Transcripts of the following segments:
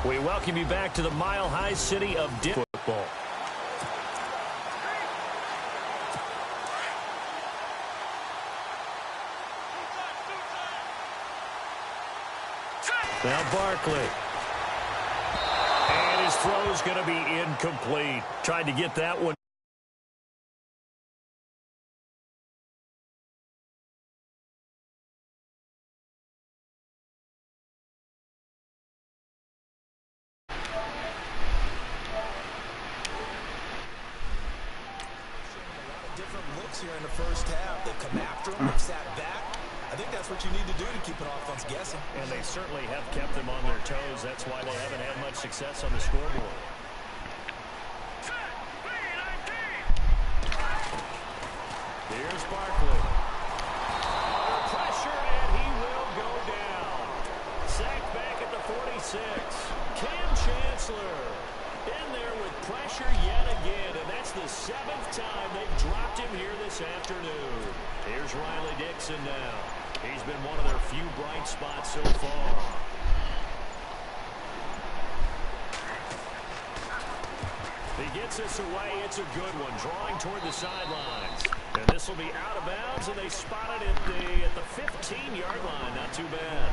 We welcome you back to the mile-high city of football. Now Barkley. And his throw's going to be incomplete. Tried to get that one. Here in the first half, they come after him, they've sat back. I think that's what you need to do to keep an offense guessing. And they certainly have kept them on their toes. That's why they haven't had much success on the scoreboard. Here's Barkley. Under pressure, and he will go down. Sacked back at the 46. Cam Chancellor in there with pressure yet again, and that's the 7th time they've dropped him here this afternoon. Here's Riley Dixon now. He's been one of their few bright spots so far. He gets this away. It's a good one, drawing toward the sidelines. And this will be out of bounds, and they spot it at the 15-yard line. Not too bad.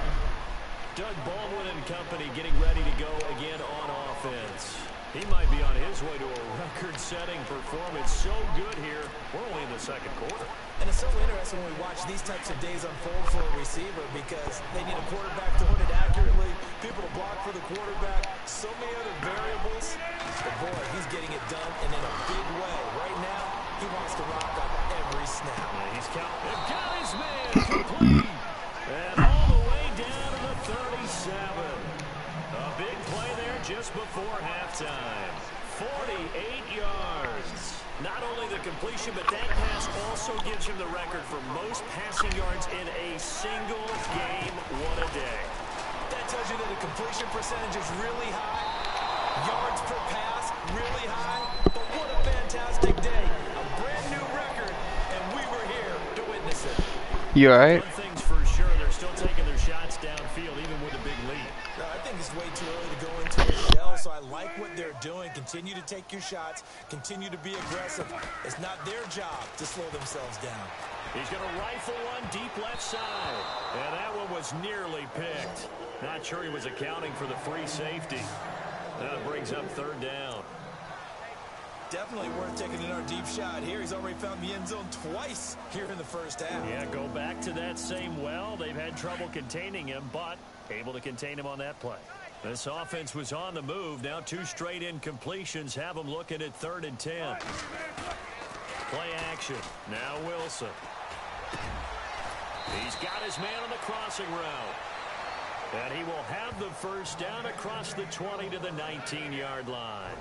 Doug Baldwin and company getting ready to go again on offense. He might be on his way to a record-setting performance. So good here. We're only in the second quarter. And it's so interesting when we watch these types of days unfold for a receiver because they need a quarterback to hit it accurately, people to block for the quarterback, so many other variables. But boy, he's getting it done and in a big way. Right now, he wants to rock up every snap. Yeah, he's counting. They've got his man complete. And all the way down to the 37. A big play there just before halftime. 48 yards. Not only the completion, but that pass also gives him the record for most passing yards in a single game. What a day. That tells you that the completion percentage is really high. Yards per pass, really high. But what a fantastic day. A brand new record, and we were here to witness it. You alright? One thing's for sure, they're still taking their shots downfield, even with a big lead. I think it's way too early to go into a shell, so I like what they're doing. Continue to take your shots. Continue to be aggressive. It's not their job to slow themselves down. He's going to rifle one deep left side. And that one was nearly picked. Not sure he was accounting for the free safety. That brings up third down. Definitely worth taking another deep shot here. He's already found the end zone twice here in the first half. Yeah, go back to that same well. They've had trouble containing him, but able to contain him on that play. This offense was on the move. Now 2 straight incompletions have them looking at 3rd and 10. Play action. Now Wilson. He's got his man on the crossing route. And he will have the first down across the 20 to the 19-yard line.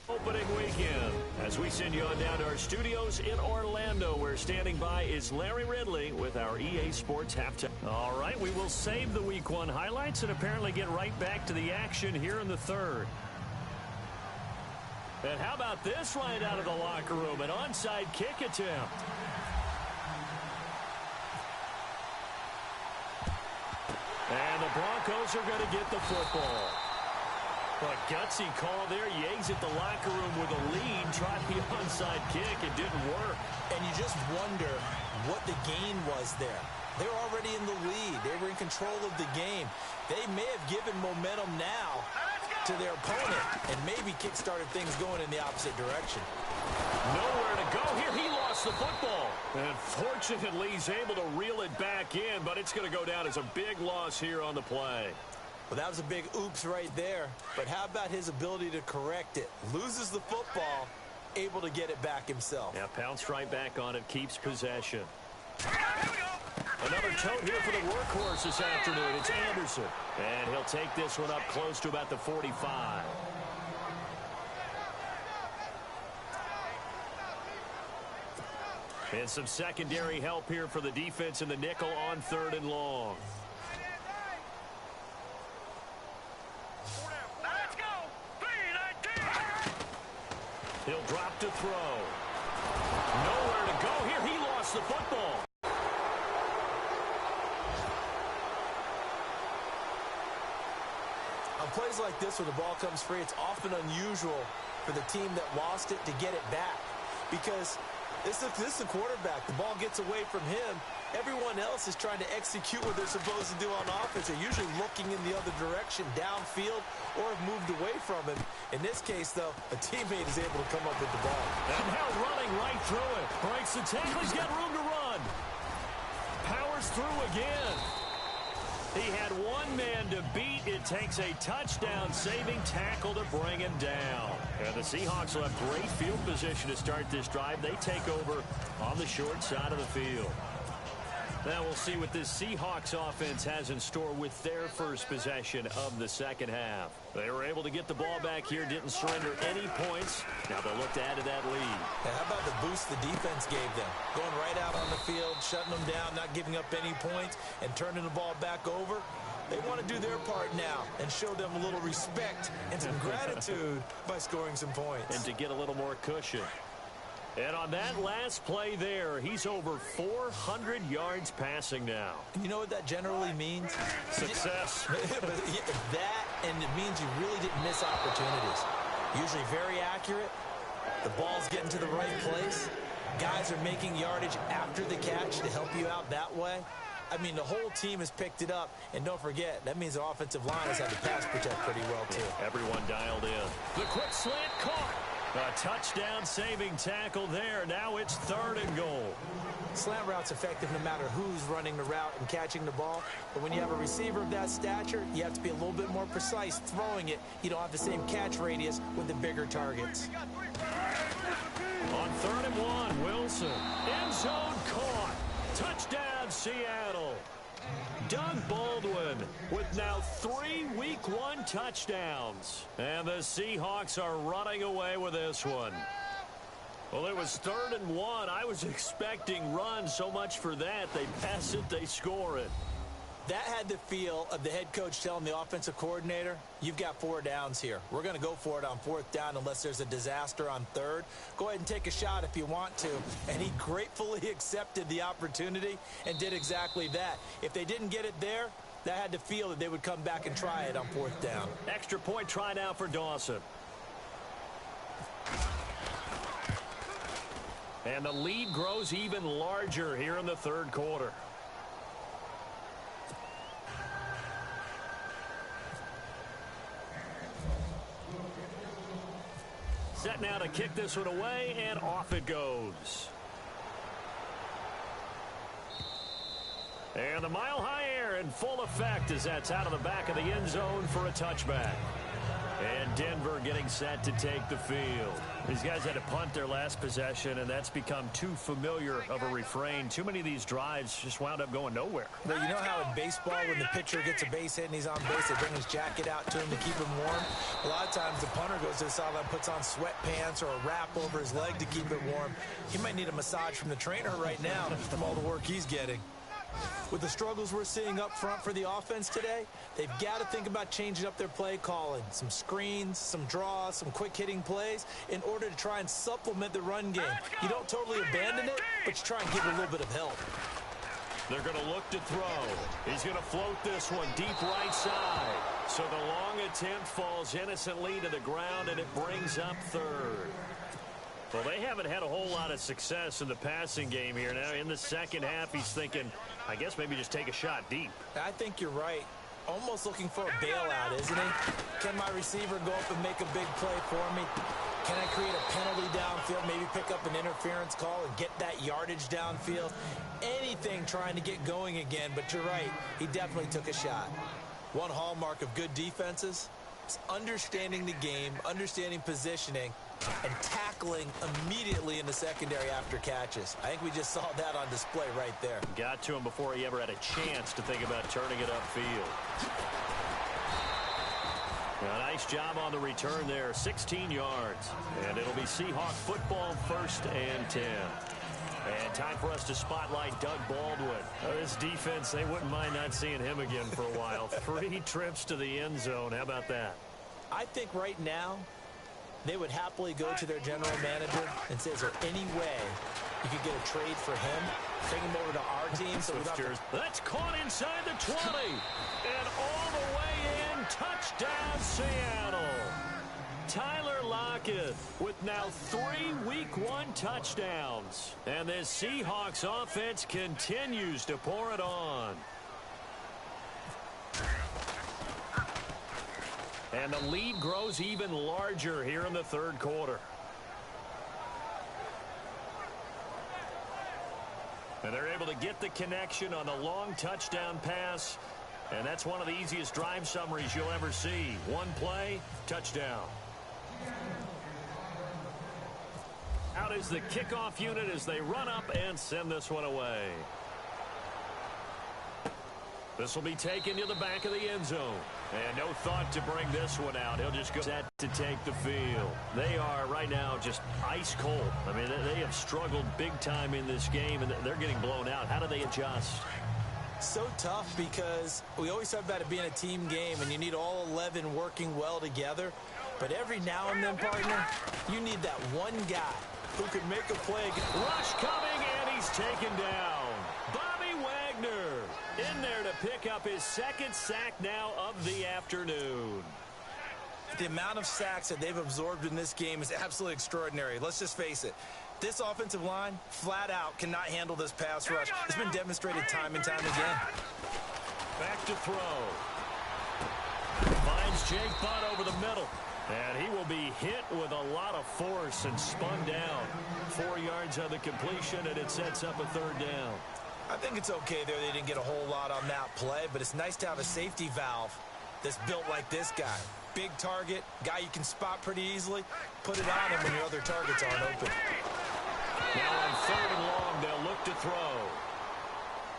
Opening weekend as we send you on down to our studios in Orlando, where standing by is Larry Ridley with our EA Sports halftime. All right, we will save the Week 1 highlights and apparently get right back to the action here in the 3rd. And how about this right out of the locker room, an onside kick attempt. And the Broncos are going to get the football. But gutsy call there. He exit the locker room with a lead. Tried the onside kick. It didn't work. And you just wonder what the gain was there. They were already in the lead. They were in control of the game. They may have given momentum now to their opponent and maybe kick-started things going in the opposite direction. Nowhere to go here. He lost the football. And fortunately, he's able to reel it back in, but it's going to go down as a big loss here on the play. Well, that was a big oops right there. But how about his ability to correct it? Loses the football, able to get it back himself. Yeah, pounced right back on it, keeps possession. Another tote here for the workhorse this afternoon. It's Anderson. And he'll take this one up close to about the 45. And some secondary help here for the defense in the nickel on 3rd and long. He'll drop to throw. Nowhere to go here. He lost the football. On plays like this where the ball comes free, it's often unusual for the team that lost it to get it back. Because this is the quarterback. The ball gets away from him. Everyone else is trying to execute what they're supposed to do on offense. They're usually looking in the other direction, downfield, or have moved away from him. In this case, though, a teammate is able to come up with the ball. And now running right through it. Breaks the tackle. He's got room to run. Powers through again. He had one man to beat. It takes a touchdown-saving tackle to bring him down. And the Seahawks will have great field position to start this drive. They take over on the short side of the field. Now we'll see what this Seahawks offense has in store with their first possession of the second half. They were able to get the ball back here, didn't surrender any points. Now they'll look to add to that lead. Now how about the boost the defense gave them? Going right out on the field, shutting them down, not giving up any points, and turning the ball back over. They want to do their part now and show them a little respect and some gratitude by scoring some points. And to get a little more cushion. And on that last play there, he's over 400 yards passing now. And you know what that generally means? Success. That, and it means you really didn't miss opportunities. Usually very accurate. The ball's getting to the right place. Guys are making yardage after the catch to help you out that way. I mean, the whole team has picked it up. And don't forget, that means the offensive line has had to pass protect pretty well, too. Everyone dialed in. The quick slant caught. A touchdown-saving tackle there. Now it's 3rd and goal. Slant route's effective no matter who's running the route and catching the ball. But when you have a receiver of that stature, you have to be a little bit more precise throwing it. You don't have the same catch radius with the bigger targets. On 3rd and 1, Wilson. End zone caught. Touchdown, Seattle. Doug Baldwin with now 3 Week 1 touchdowns. And the Seahawks are running away with this one. Well, it was 3rd and 1. I was expecting runs. So much for that. They pass it, they score it. That had the feel of the head coach telling the offensive coordinator, you've got 4 downs here. We're going to go for it on 4th down unless there's a disaster on 3rd. Go ahead and take a shot if you want to. And he gratefully accepted the opportunity and did exactly that. If they didn't get it there, that had the feel that they would come back and try it on 4th down. Extra point try now for Dawson. And the lead grows even larger here in the 3rd quarter. Set now to kick this one away, and off it goes. And the mile-high air in full effect as that's out of the back of the end zone for a touchback. And Denver getting set to take the field. These guys had to punt their last possession, and that's become too familiar of a refrain. Too many of these drives just wound up going nowhere. Well, you know how in baseball, when the pitcher gets a base hit and he's on base, they bring his jacket out to him to keep him warm? A lot of times the punter goes to the sideline, puts on sweatpants or a wrap over his leg to keep it warm. He might need a massage from the trainer right now from all the work he's getting. With the struggles we're seeing up front for the offense today, they've got to think about changing up their play calling. Some screens, some draws, some quick-hitting plays in order to try and supplement the run game. You don't totally abandon it, but you try and give it a little bit of help. They're going to look to throw. He's going to float this one deep right side. So the long attempt falls innocently to the ground, and it brings up 3rd. Well, they haven't had a whole lot of success in the passing game here. Now, in the second half, he's thinking, I guess maybe just take a shot deep. I think you're right. Almost looking for a bailout, isn't he? Can my receiver go up and make a big play for me? Can I create a penalty downfield, maybe pick up an interference call and get that yardage downfield? Anything trying to get going again, but you're right. He definitely took a shot. One hallmark of good defenses is understanding the game, understanding positioning, and tackling immediately in the secondary after catches. I think we just saw that on display right there. Got to him before he ever had a chance to think about turning it upfield. A nice job on the return there, 16 yards. And it'll be Seahawk football 1st and 10. And time for us to spotlight Doug Baldwin. This defense, they wouldn't mind not seeing him again for a while. 3 trips to the end zone. How about that? I think right now, they would happily go to their general manager and say, is there any way you could get a trade for him, take him over to our team? So that's caught inside the 20 and all the way Touchdown, Seattle. Tyler Lockett with now 3 Week 1 touchdowns. And this Seahawks offense continues to pour it on. And the lead grows even larger here in the third quarter. And they're able to get the connection on the long touchdown pass. And that's one of the easiest drive summaries you'll ever see. One play, touchdown. Out is the kickoff unit as they run up and send this one away. This will be taken to the back of the end zone. And no thought to bring this one out. He'll just go set to take the field. They are right now just ice cold. I mean, they have struggled big time in this game, and they're getting blown out. How do they adjust? So tough because we always talk about it being a team game, and you need all 11 working well together. But every now and then, partner, you need that one guy who can make a play. Rush coming, and he's taken down. Bobby Wagner in there to pick up his second sack now of the afternoon. The amount of sacks that they've absorbed in this game is absolutely extraordinary. Let's just face it. This offensive line, flat out, cannot handle this pass rush. It's been demonstrated time and time again. Back to throw. Finds Jake Butt over the middle. And he will be hit with a lot of force and spun down. 4 yards on the completion, and it sets up a third down. I think it's okay there. They didn't get a whole lot on that play, but it's nice to have a safety valve that's built like this guy. Big target, guy you can spot pretty easily. Put it on him when your other targets aren't open. Now on 3rd and long, they'll look to throw.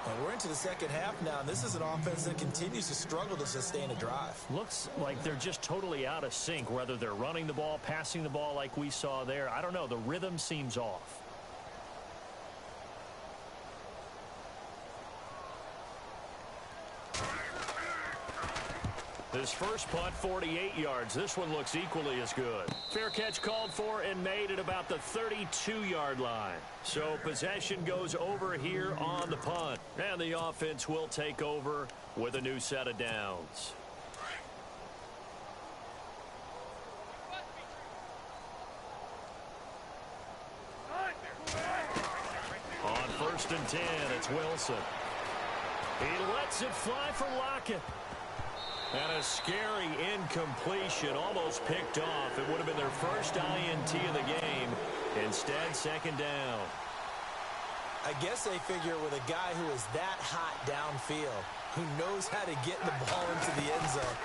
Well, we're into the second half now, and this is an offense that continues to struggle to sustain a drive. Looks like they're just totally out of sync, whether they're running the ball, passing the ball like we saw there. I don't know. The rhythm seems off. His first punt, 48 yards. This one looks equally as good. Fair catch called for and made at about the 32-yard line. So possession goes over here on the punt. And the offense will take over with a new set of downs. On 1st and 10, it's Wilson. He lets it fly for Lockett. And a scary incompletion, almost picked off. It would have been their first INT of the game. Instead, second down. I guess they figure with a guy who is that hot downfield, who knows how to get the ball into the end zone,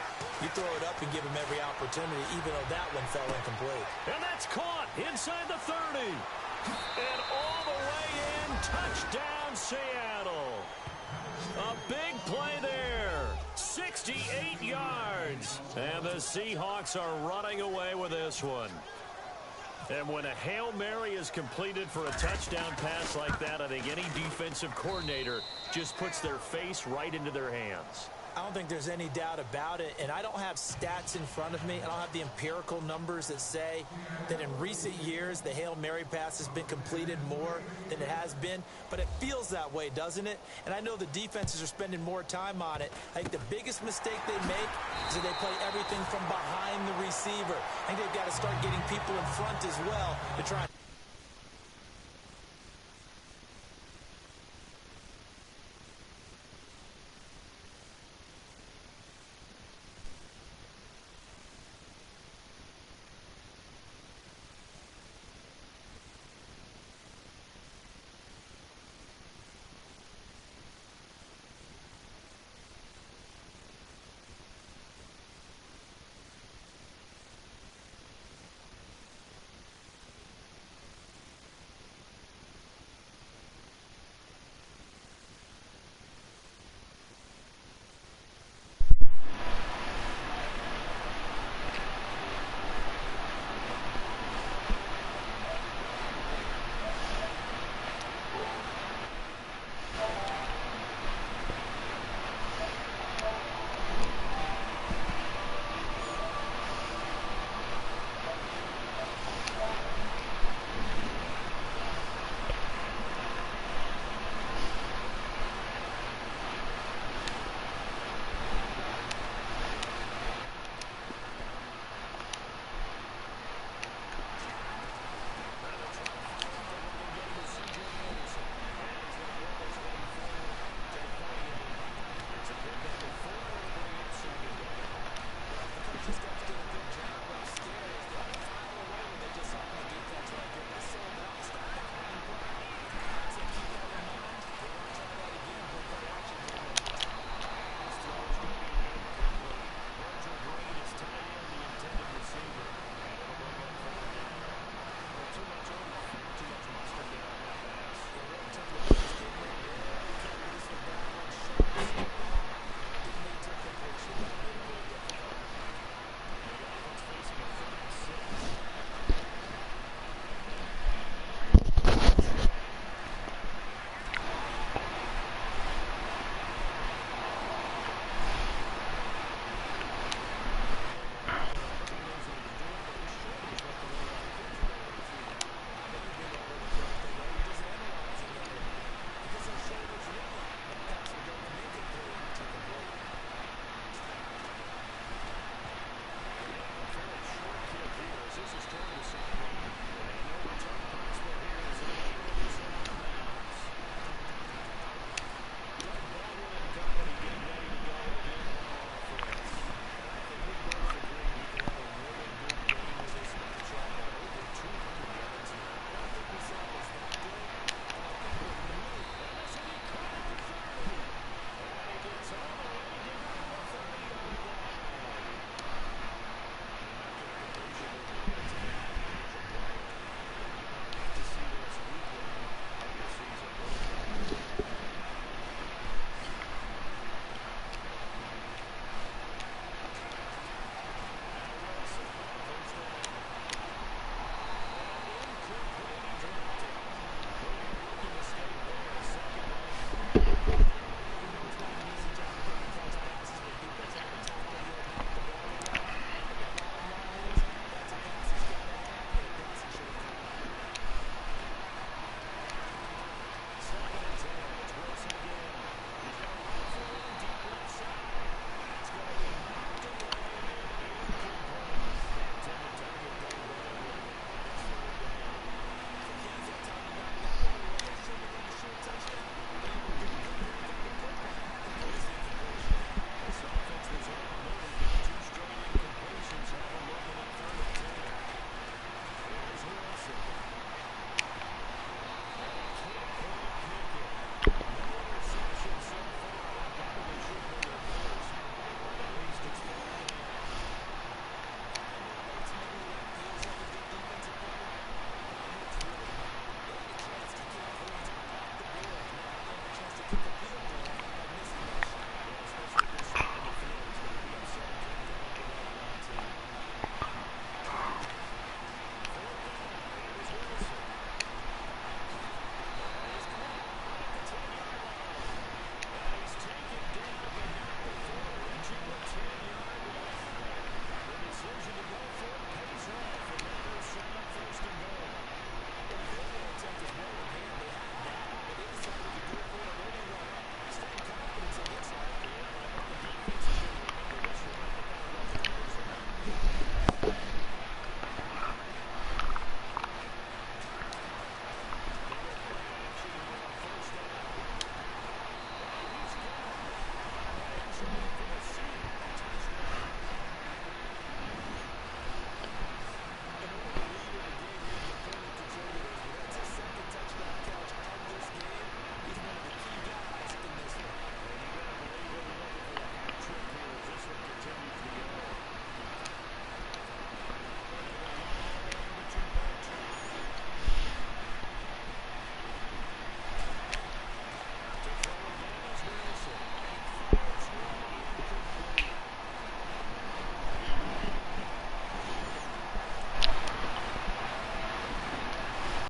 you throw it up and give him every opportunity, even though that one fell incomplete. And that's caught inside the 30. And all the way in, touchdown Seattle. A big play there. 68 yards. And the Seahawks are running away with this one. And when a Hail Mary is completed for a touchdown pass like that, I think any defensive coordinator just puts their face right into their hands. I don't think there's any doubt about it, and I don't have stats in front of me. I don't have the empirical numbers that say that in recent years the Hail Mary pass has been completed more than it has been, but it feels that way, doesn't it? And I know the defenses are spending more time on it. I think the biggest mistake they make is that they play everything from behind the receiver. I think they've got to start getting people in front as well to try.